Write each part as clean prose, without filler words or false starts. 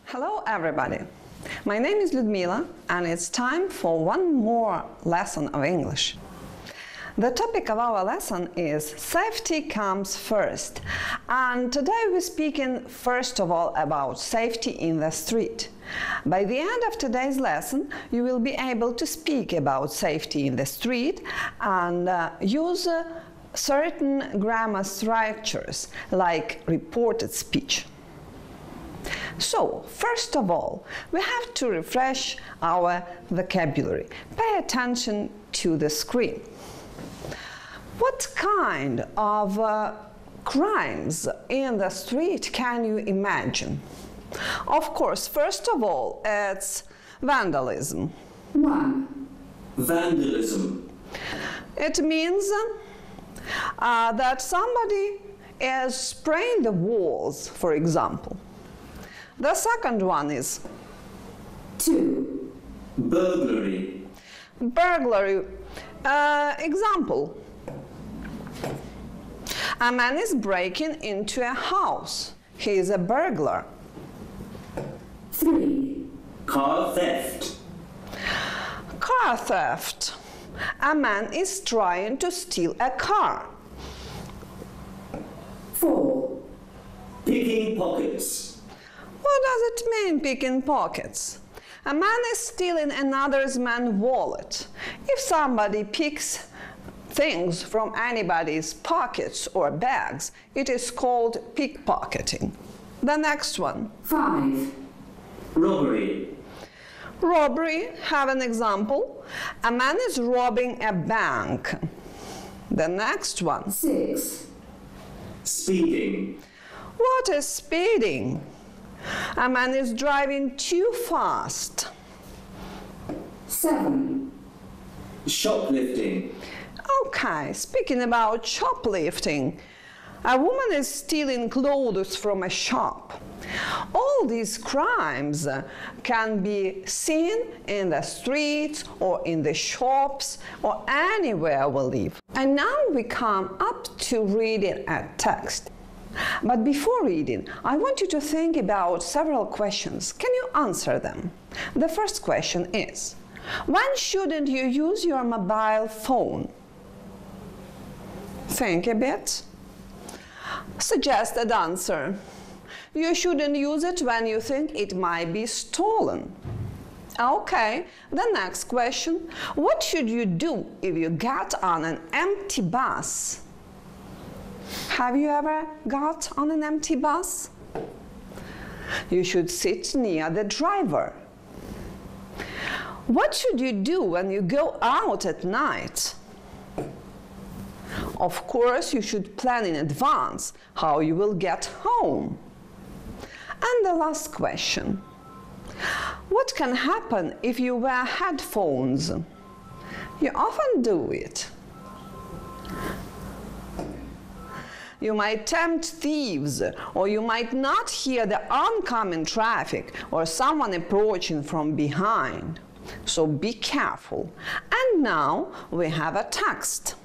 Hello everybody! My name is Ludmila and it's time for one more lesson of English. The topic of our lesson is safety comes first, and today we're speaking first of all about safety in the street. By the end of today's lesson you will be able to speak about safety in the street and use certain grammar structures like reported speech. So, first of all, we have to refresh our vocabulary. Pay attention to the screen. What kind of crimes in the street can you imagine? Of course, first of all, it's vandalism. 1. Vandalism. It means that somebody is spraying the walls, for example. The second one is 2. Burglary. burglary. Example. A man is breaking into a house. He is a burglar. 3. Car theft. Car theft. A man is trying to steal a car. 4. Picking pockets. What does it mean, picking pockets? A man is stealing another man's wallet. If somebody picks things from anybody's pockets or bags, it is called pickpocketing. The next one. 5. Robbery. Robbery. Have an example. A man is robbing a bank. The next one. 6. Speeding. What is speeding? A man is driving too fast. 7. Shoplifting. Okay, speaking about shoplifting, a woman is stealing clothes from a shop. All these crimes can be seen in the streets or in the shops or anywhere we live. And now we come up to reading a text. But before reading, I want you to think about several questions. Can you answer them? The first question is, when shouldn't you use your mobile phone? Think a bit. Suggested answer. You shouldn't use it when you think it might be stolen. Okay, the next question. What should you do if you get on an empty bus? Have you ever got on an empty bus? You should sit near the driver. What should you do when you go out at night? Of course, you should plan in advance how you will get home. And the last question. What can happen if you wear headphones? You often do it. You might tempt thieves, or you might not hear the oncoming traffic or someone approaching from behind. So be careful. And now we have a text.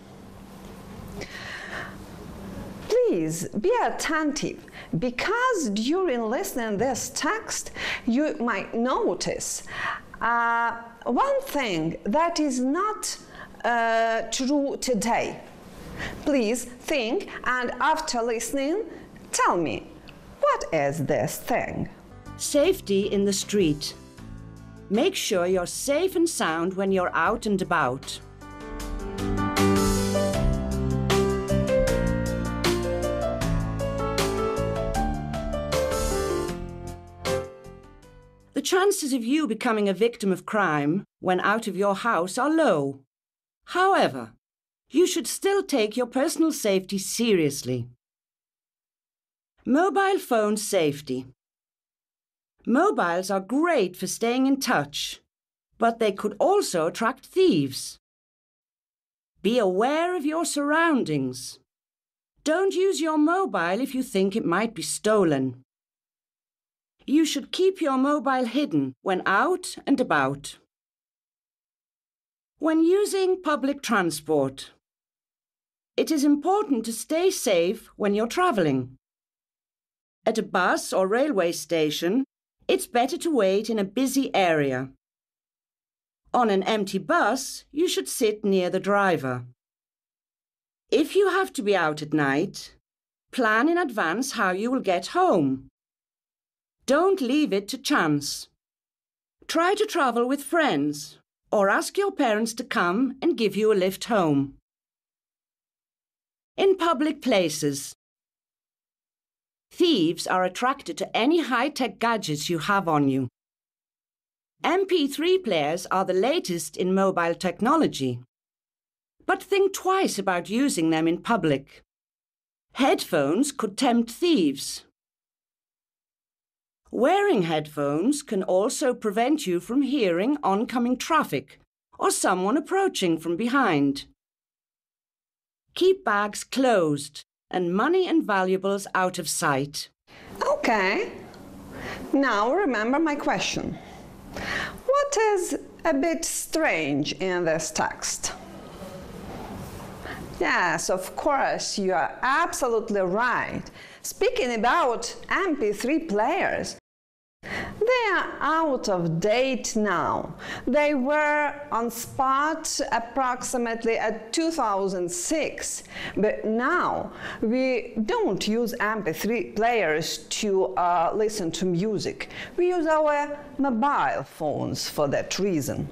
Please be attentive, because during listening to this text you might notice one thing that is not true today. Please think, and after listening, tell me, what is this thing? Safety in the street. Make sure you're safe and sound when you're out and about. The chances of you becoming a victim of crime when out of your house are low. However, you should still take your personal safety seriously. Mobile phone safety. Mobiles are great for staying in touch, but they could also attract thieves. Be aware of your surroundings. Don't use your mobile if you think it might be stolen. You should keep your mobile hidden when out and about. When using public transport, it is important to stay safe when you're travelling. At a bus or railway station, it's better to wait in a busy area. On an empty bus, you should sit near the driver. If you have to be out at night, plan in advance how you will get home. Don't leave it to chance. Try to travel with friends or ask your parents to come and give you a lift home. In public places, thieves are attracted to any high-tech gadgets you have on you. MP3 players are the latest in mobile technology, but think twice about using them in public. Headphones could tempt thieves. Wearing headphones can also prevent you from hearing oncoming traffic or someone approaching from behind. Keep bags closed and money and valuables out of sight. Okay, now remember my question. What is a bit strange in this text? Yes, of course, you are absolutely right. Speaking about MP3 players, they are out of date now. They were on spot approximately at 2006, but now we don't use MP3 players to listen to music. We use our mobile phones for that reason.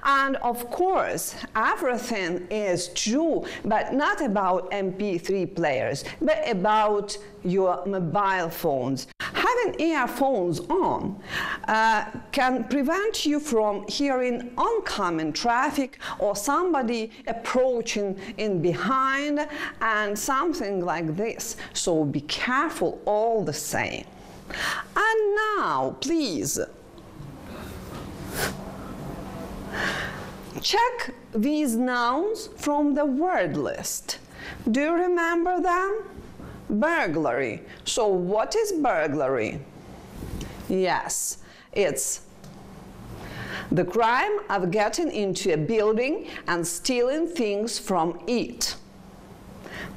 And of course, everything is true, but not about MP3 players, but about your mobile phones. Having earphones on can prevent you from hearing oncoming traffic or somebody approaching in behind and something like this. So be careful all the same. And now, please, check these nouns from the word list. Do you remember them? Burglary. So what is burglary? Yes, it's the crime of getting into a building and stealing things from it.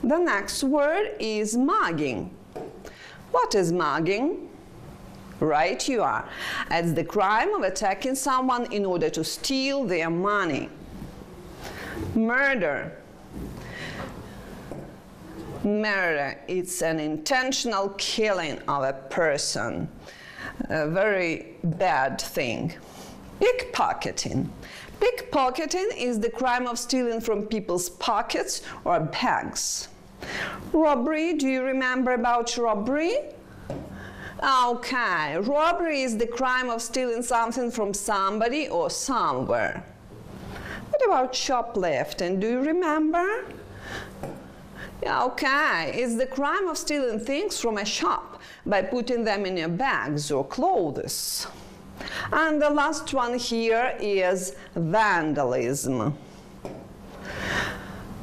The next word is mugging. What is mugging? Right you are. It's the crime of attacking someone in order to steal their money. Murder. Murder, it's an intentional killing of a person. A very bad thing. Pickpocketing. Pickpocketing is the crime of stealing from people's pockets or bags. Robbery, do you remember about robbery? Okay, robbery is the crime of stealing something from somebody or somewhere. What about shoplifting? Do you remember? Yeah, okay, it's the crime of stealing things from a shop by putting them in your bags or clothes. And the last one here is vandalism.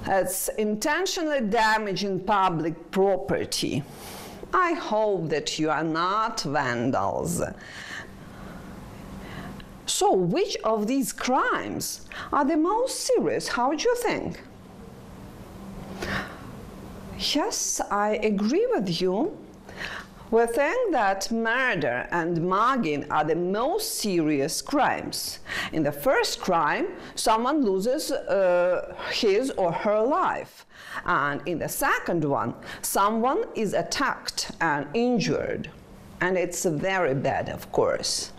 It's intentionally damaging public property. I hope that you are not vandals. So, which of these crimes are the most serious? How do you think? Yes, I agree with you. We think that murder and mugging are the most serious crimes. In the first crime, someone loses his or her life. And in the second one, someone is attacked and injured. And it's very bad, of course.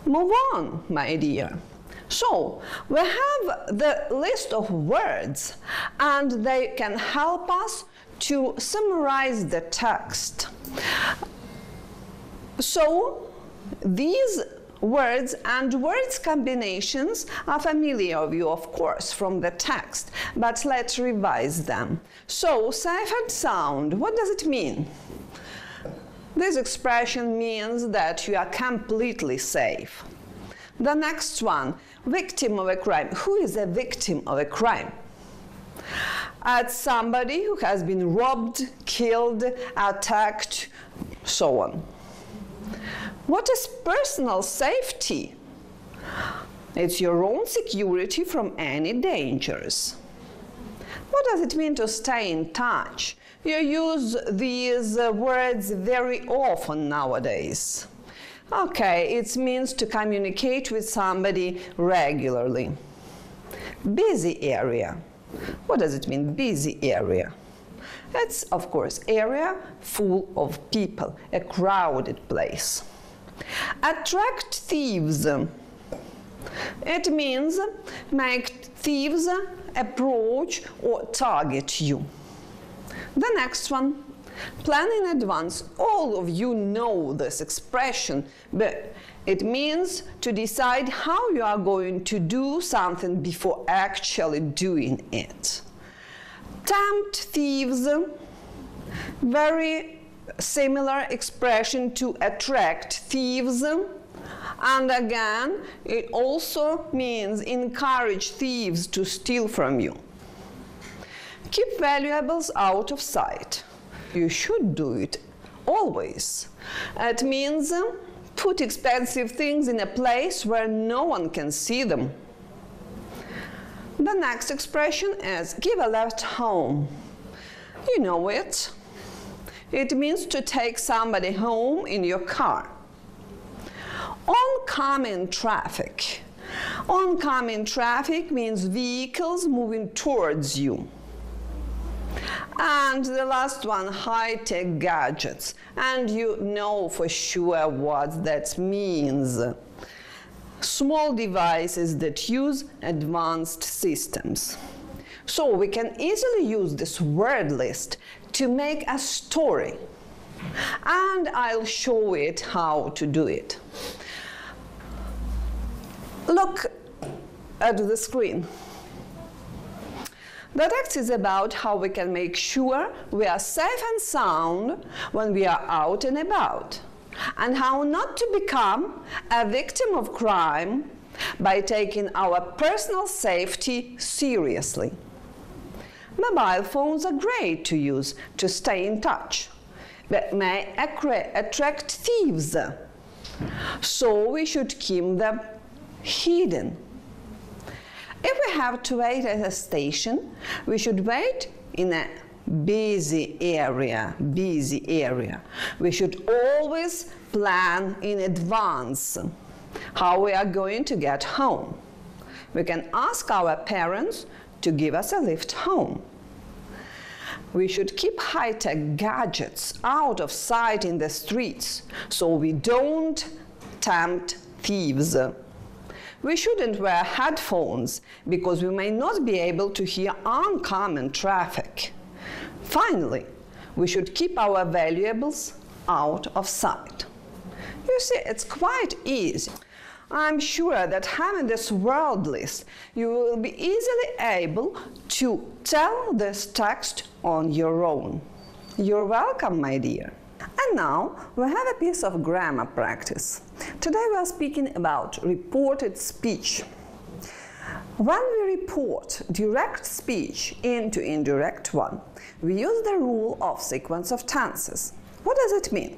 Move on, my dear. So, we have the list of words, and they can help us to summarize the text. So, these words and words combinations are familiar of you, of course, from the text, but let's revise them. So, safe and sound, what does it mean? This expression means that you are completely safe. The next one, victim of a crime. Who is a victim of a crime? It's somebody who has been robbed, killed, attacked, so on. What is personal safety? It's your own security from any dangers. What does it mean to stay in touch? You use these words very often nowadays. Okay, it means to communicate with somebody regularly. Busy area. What does it mean, busy area? It's, of course, area full of people, a crowded place. Attract thieves. It means make thieves approach or target you. The next one, plan in advance. All of you know this expression, but it means to decide how you are going to do something before actually doing it. Tempt thieves, very similar expression to attract thieves. And again, it also means encourage thieves to steal from you. Keep valuables out of sight. You should do it always. It means put expensive things in a place where no one can see them. The next expression is give a lift home. You know it. It means to take somebody home in your car. Oncoming traffic. Oncoming traffic means vehicles moving towards you. And the last one, high-tech gadgets. And you know for sure what that means. Small devices that use advanced systems. So we can easily use this word list to make a story. And I'll show it how to do it. Look at the screen. The text is about how we can make sure we are safe and sound when we are out and about, and how not to become a victim of crime by taking our personal safety seriously. Mobile phones are great to use to stay in touch, but may attract thieves, so we should keep them hidden. If we have to wait at a station, we should wait in a busy area. We should always plan in advance how we are going to get home. We can ask our parents to give us a lift home. We should keep high-tech gadgets out of sight in the streets so we don't tempt thieves. We shouldn't wear headphones because we may not be able to hear oncoming traffic. Finally, we should keep our valuables out of sight. You see, it's quite easy. I'm sure that having this word list, you will be easily able to tell this text on your own. You're welcome, my dear. And now we have a piece of grammar practice. Today we are speaking about reported speech. When we report direct speech into indirect one, we use the rule of sequence of tenses. What does it mean?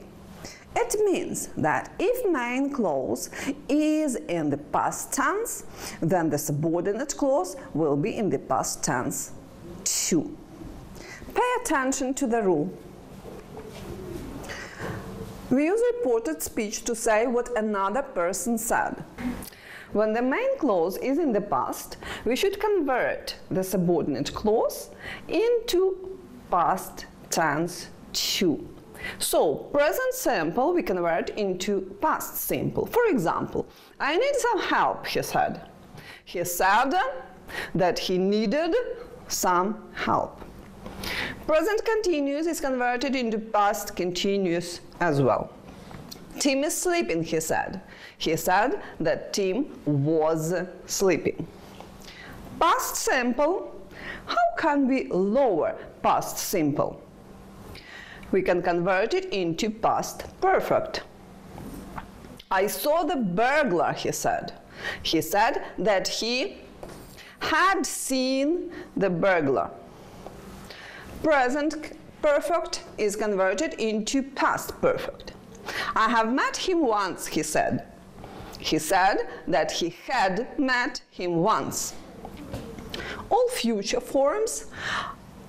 It means that if main clause is in the past tense, then the subordinate clause will be in the past tense too. Pay attention to the rule. We use reported speech to say what another person said. When the main clause is in the past, we should convert the subordinate clause into past tense too. So, present simple we convert into past simple. For example, I need some help, he said. He said that he needed some help. Present continuous is converted into past continuous as well. Tim is sleeping, he said. He said that Tim was sleeping. Past simple. How can we lower past simple? We can convert it into past perfect. I saw the burglar, he said. He said that he had seen the burglar. Present perfect is converted into past perfect. I have met him once, he said. He said that he had met him once. All future forms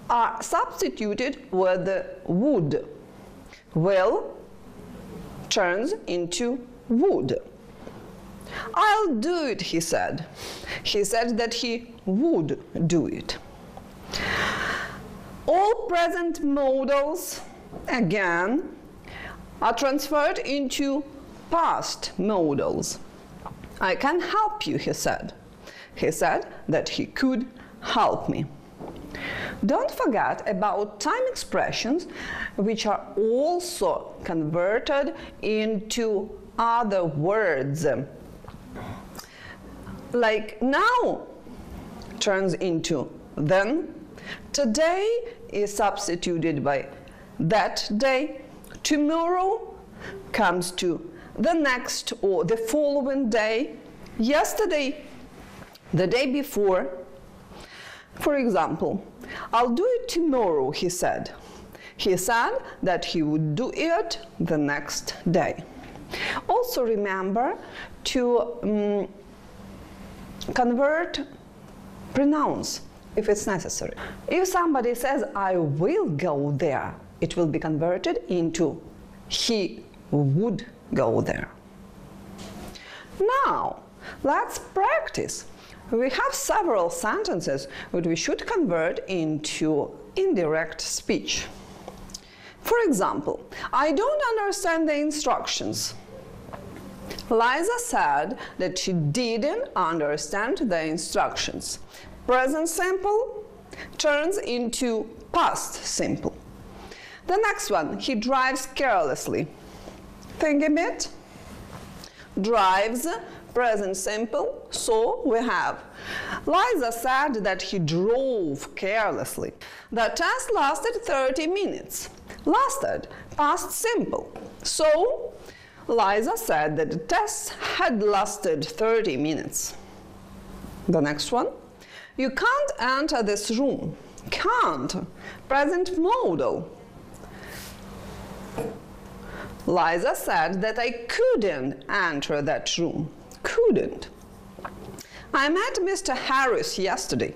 are substituted with the would. Will turns into would. I'll do it, he said. He said that he would do it. All present modals, again, are transferred into past modals. I can help you, he said. He said that he could help me. Don't forget about time expressions, which are also converted into other words. Like now turns into then, today is substituted by that day, tomorrow comes to the next or the following day, yesterday, the day before. For example, I'll do it tomorrow, he said. He said that he would do it the next day. Also remember to convert pronouns if it's necessary. If somebody says, I will go there, it will be converted into he would go there. Now, let's practice. We have several sentences which we should convert into indirect speech. For example, I don't understand the instructions. Liza said that she didn't understand the instructions. Present simple turns into past simple. The next one, he drives carelessly. Think a bit. Drives, present simple, so we have Liza said that he drove carelessly. The test lasted 30 minutes. Lasted, past simple. So Liza said that the test had lasted 30 minutes. The next one, you can't enter this room. Can't, present modal. Liza said that I couldn't enter that room. Couldn't. I met Mr. Harris yesterday.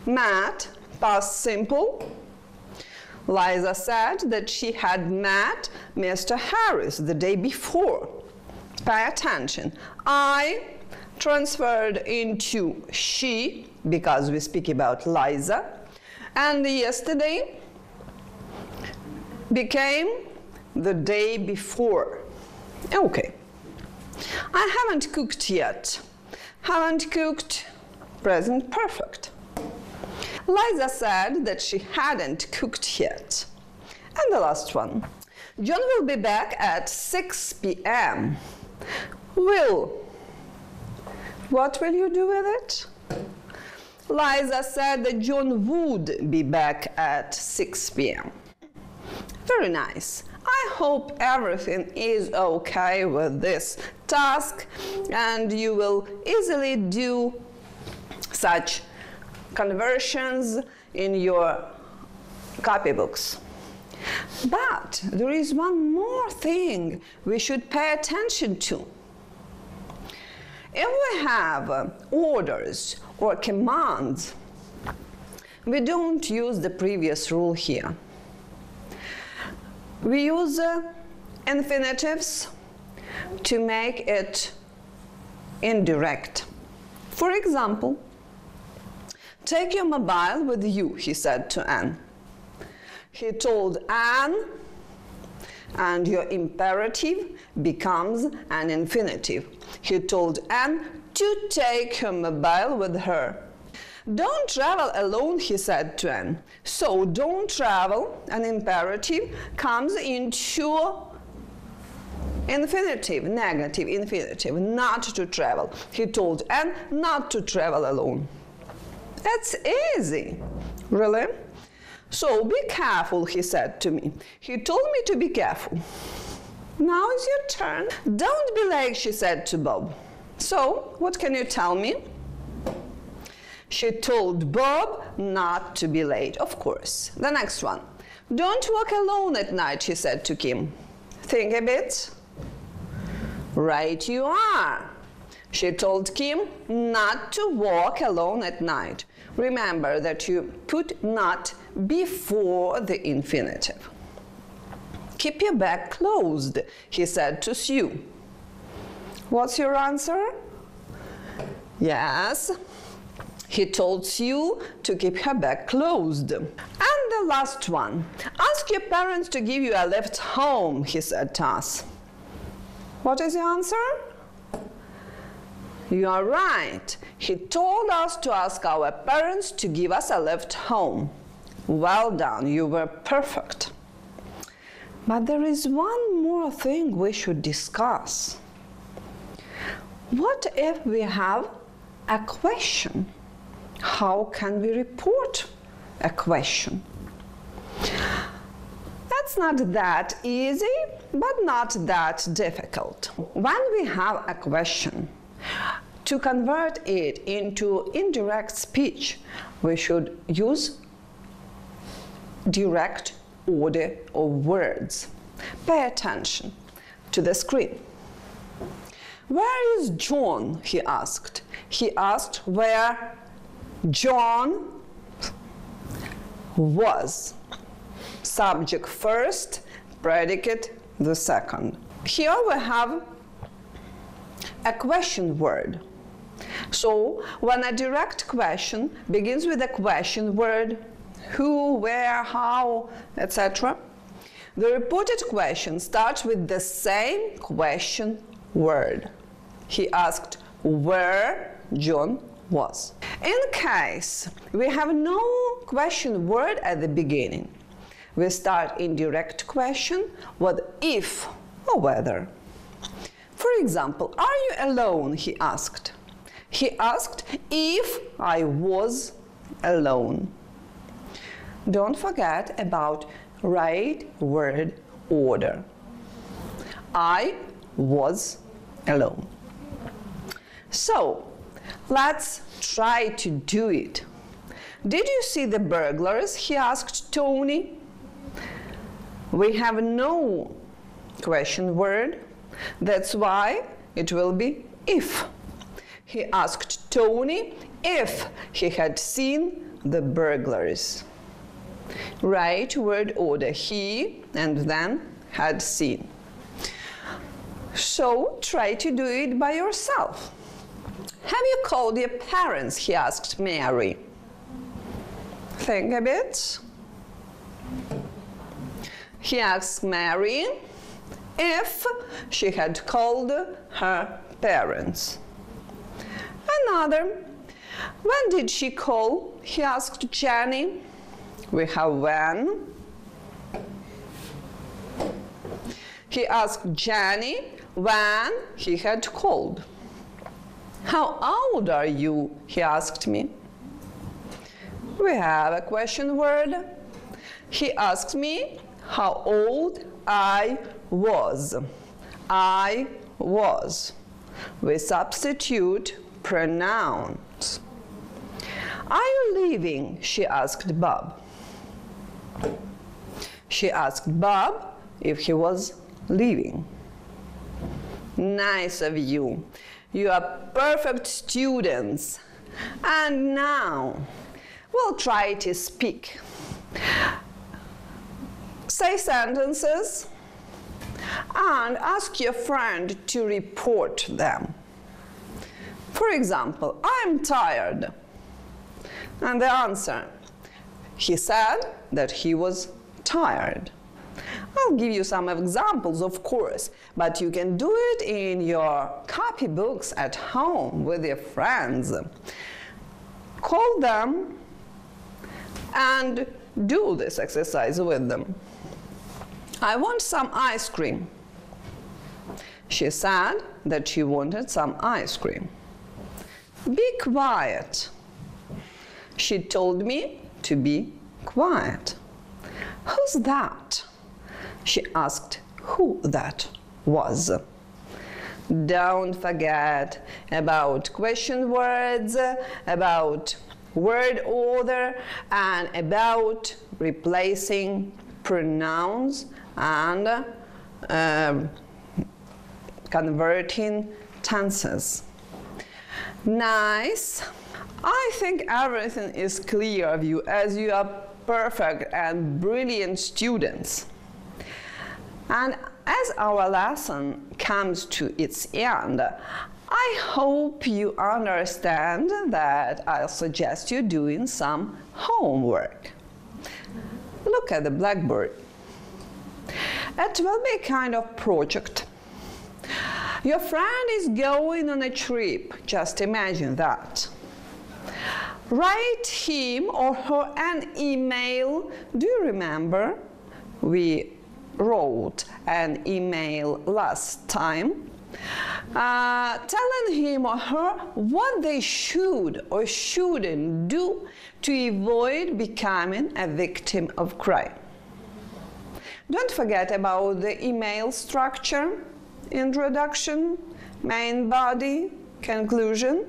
Met, past simple. Liza said that she had met Mr. Harris the day before. Pay attention. I transferred into she, because we speak about Liza, and yesterday became the day before. Okay. I haven't cooked yet. Haven't cooked, present perfect. Liza said that she hadn't cooked yet. And the last one. John will be back at 6 p.m. Will. What will you do with it? Liza said that John would be back at 6 p.m. Very nice. I hope everything is okay with this task and you will easily do such conversions in your copybooks. But there is one more thing we should pay attention to. If we have orders or commands, we don't use the previous rule here. We use infinitives to make it indirect. For example, take your mobile with you, he said to Anne. He told Anne, and your imperative becomes an infinitive. He told Anne to take her mobile with her. Don't travel alone, he said to Anne. So don't travel, an imperative, comes into infinitive, negative infinitive, not to travel. He told Anne not to travel alone. That's easy. Really? So be careful, he said to me. He told me to be careful. Now it's your turn. Don't be late, she said to Bob. So, what can you tell me? She told Bob not to be late, of course. The next one. Don't walk alone at night, she said to Kim. Think a bit. Right you are. She told Kim not to walk alone at night. Remember that you put not before the infinitive. Keep your bag closed, he said to Sue. What's your answer? Yes. He told Sue to keep her bag closed. And the last one. Ask your parents to give you a lift home, he said to us. What is your answer? You are right. He told us to ask our parents to give us a lift home. Well done, you were perfect. But there is one more thing we should discuss. What if we have a question? How can we report a question? That's not that easy, but not that difficult. When we have a question, to convert it into indirect speech, we should use direct order of words. Pay attention to the screen. Where is John? He asked. He asked where John was. Subject first, predicate the second. Here we have a question word. So when a direct question begins with a question word, who, where, how, etc., the reported question starts with the same question word. He asked where John was. In case we have no question word at the beginning, we start indirect question with if or whether. For example, are you alone? He asked. He asked if I was alone. Don't forget about right word order. I was alone. So, let's try to do it. Did you see the burglars? He asked Tony. We have no question word. That's why it will be if. He asked Tony if he had seen the burglars. Right word order, he and then had seen. So try to do it by yourself. Have you called your parents? He asked Mary. Think a bit. He asked Mary if she had called her parents. Another. When did she call? He asked Jenny. We have when. He asked Jenny when he had called. How old are you? He asked me. We have a question word. He asked me how old I was. I was. We substitute pronouns. Are you leaving? She asked Bob. She asked Bob if he was leaving. Nice of you. You are perfect students. And now we'll try to speak. Say sentences and ask your friend to report them. For example, I'm tired. And the answer, he said that he was tired. I'll give you some examples, of course, but you can do it in your copybooks at home with your friends. Call them and do this exercise with them. I want some ice cream. She said that she wanted some ice cream. Be quiet. She told me to be quiet. Who's that? She asked who that was. Don't forget about question words, about word order, and about replacing pronouns and converting tenses. Nice. I think everything is clear of you as you are perfect and brilliant students. And as our lesson comes to its end, I hope you understand that I'll suggest you doing some homework. Look at the blackboard. It will be a kind of project. Your friend is going on a trip, just imagine that. Write him or her an email. Do you remember? We wrote an email last time. Telling him or her what they should or shouldn't do to avoid becoming a victim of crime. Don't forget about the email structure: introduction, main body, conclusion.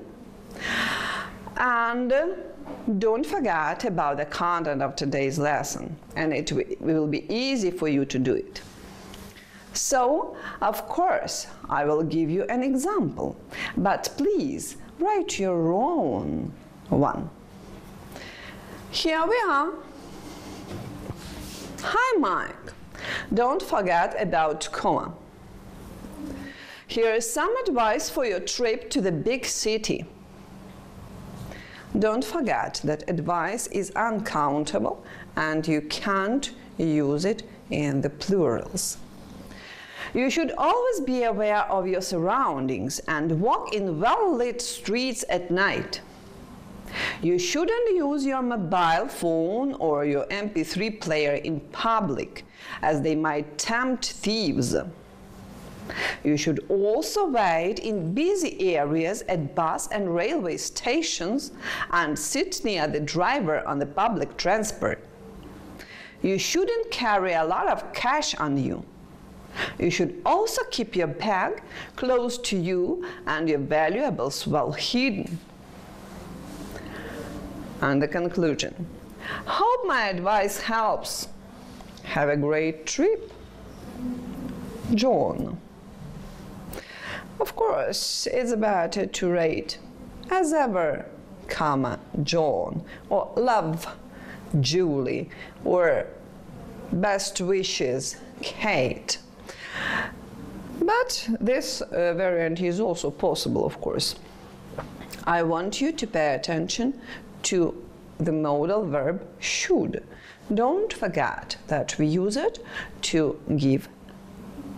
And don't forget about the content of today's lesson, and it will be easy for you to do it. So, of course, I will give you an example, but please write your own one. Here we are. Hi, Mike. Don't forget about comma. Here is some advice for your trip to the big city. Don't forget that advice is uncountable and you can't use it in the plurals. You should always be aware of your surroundings and walk in well-lit streets at night. You shouldn't use your mobile phone or your MP3 player in public, as they might tempt thieves. You should also wait in busy areas at bus and railway stations and sit near the driver on the public transport. You shouldn't carry a lot of cash on you. You should also keep your bag close to you and your valuables well hidden. And the conclusion. Hope my advice helps. Have a great trip. John. Of course, it's better to rate as ever, comma, John, or love, Julie, or best wishes, Kate. But this variant is also possible, of course. I want you to pay attention to the modal verb should. Don't forget that we use it to give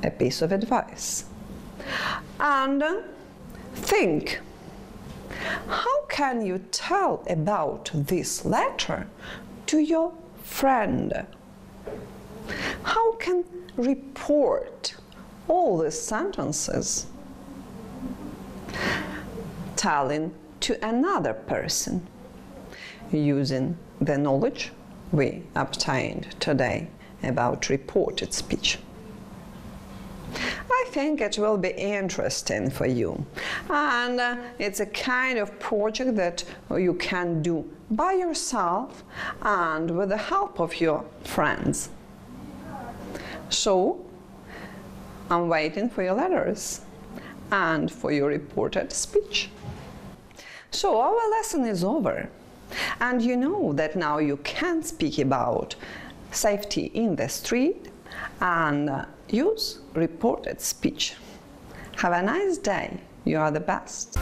a piece of advice. And think, how can you tell about this letter to your friend? How can report all these sentences? Telling to another person, using the knowledge we obtained today about reported speech. I think it will be interesting for you, and it's a kind of project that you can do by yourself and with the help of your friends. So, I'm waiting for your letters and for your reported speech. So, our lesson is over, and you know that now you can speak about safety in the street and use reported speech. Have a nice day. You are the best.